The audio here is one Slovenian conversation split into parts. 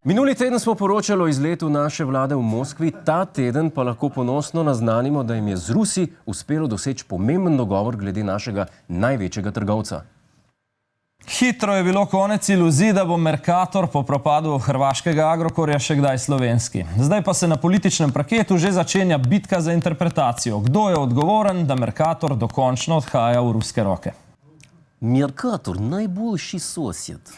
Minuli teden smo poročali o izletu naše vlade v Moskvi, ta teden pa lahko ponosno naznanimo, da jim je z Rusi uspelo doseči pomemben dogovor glede našega največjega trgovca. Hitro je bilo konec iluzij, da bo Mercator po propadu hrvaškega Agrokorja še kdaj slovenski. Zdaj pa se na političnem parketu že začenja bitka za interpretacijo. Kdo je odgovoren, da Mercator dokončno odhaja v ruske roke? Mercator, najboljši sosed.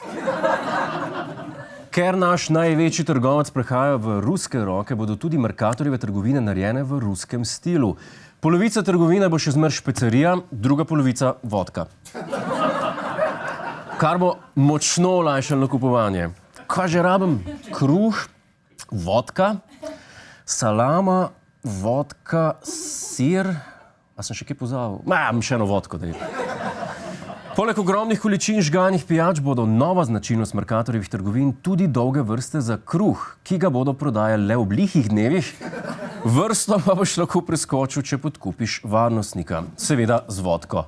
Ker naš največji trgovec prehaja v ruske roke, bodo tudi Mercatorjeve trgovine narejene v ruskem stilu. Polovica trgovine bo še zmer špecerija, druga polovica vodka. Kar bo močno olajšalo nakupovanje. Kaj že rabim? Kruh, vodka, salama, vodka, sir. A sem še kaj pozabil? Še eno vodko, daj. Poleg ogromnih količin žganih pijač bodo nova značilnost Mercatorjevih trgovin tudi dolge vrste za kruh, ki ga bodo prodajali le v blihih dnevih. Vrsto pa boš lahko preskočil, če podkupiš varnostnika. Seveda z vodko.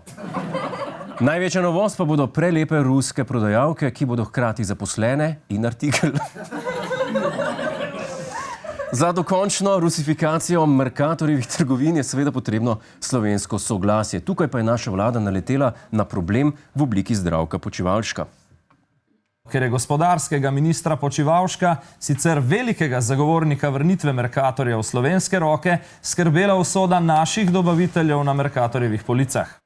Največja novost pa bodo prelepe ruske prodajalke, ki bodo hkrati zaposlene in artikel. Za dokončno rusifikacijo Mercatorjevih trgovin je seveda potrebno slovensko soglasje. Tukaj pa je naša vlada naletela na problem v obliki Zdravka Počivalška. Ker je gospodarskega ministra Počivalška, sicer velikega zagovornika vrnitve Mercatorja v slovenske roke, skrbela usoda naših dobaviteljev na Mercatorjevih policah.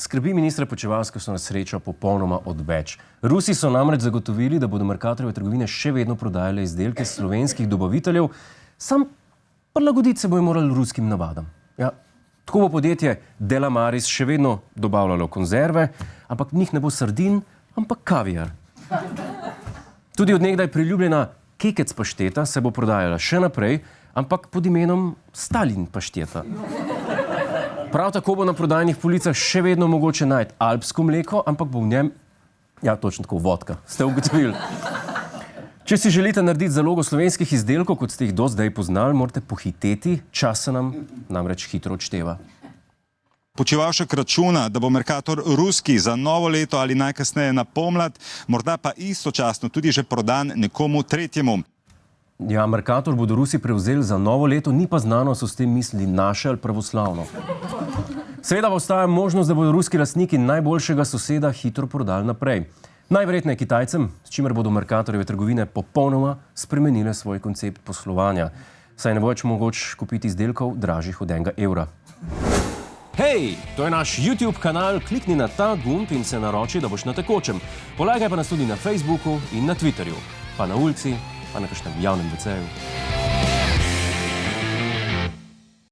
Skrbi ministra Počivalska so na srečo popolnoma odveč. Rusi so namreč zagotovili, da bodo Mercatorjeve trgovine še vedno prodajale izdelke slovenskih dobaviteljev, sam prilagoditi se bojo morali ruskim navadam. Ja, tako bo podjetje Delamaris še vedno dobavljalo konzerve, ampak v njih ne bo sardin, ampak kaviar. Tudi od nekdaj priljubljena kekec pašteta se bo prodajala še naprej, ampak pod imenom Stalin pašteta. Prav tako bo na prodajnih policah še vedno mogoče najti alpsko mleko, ampak bo v njem, ja, točno tako, vodka. Ste ugotovili? Če si želite narediti zalogo slovenskih izdelkov, kot ste jih do zdaj poznali, morate pohiteti, čas se nam namreč hitro odšteva. Počivalšek računa, da bo Mercator ruski za novo leto ali najkasneje na pomlad, morda pa istočasno tudi že prodan nekomu tretjemu. Ja, Mercator bodo Rusi prevzeli za novo leto, ni pa znano, so s tem mislili naše ali pravoslavno. Seveda pa obstaja možnost, da bodo ruski lastniki najboljšega soseda hitro prodali naprej. Najverjetneje Kitajcem, s čimer bodo Mercatorjeve trgovine popolnoma spremenile svoj koncept poslovanja. Saj ne bo več mogoč kupiti izdelkov dražjih od €1. Hej, to je naš YouTube kanal, klikni na ta gumb in se naroči, da boš na tekočem. Polajkaj pa nas tudi na Facebooku in na Twitterju, pa na ulici, pa na kakšnem javnem WC-ju.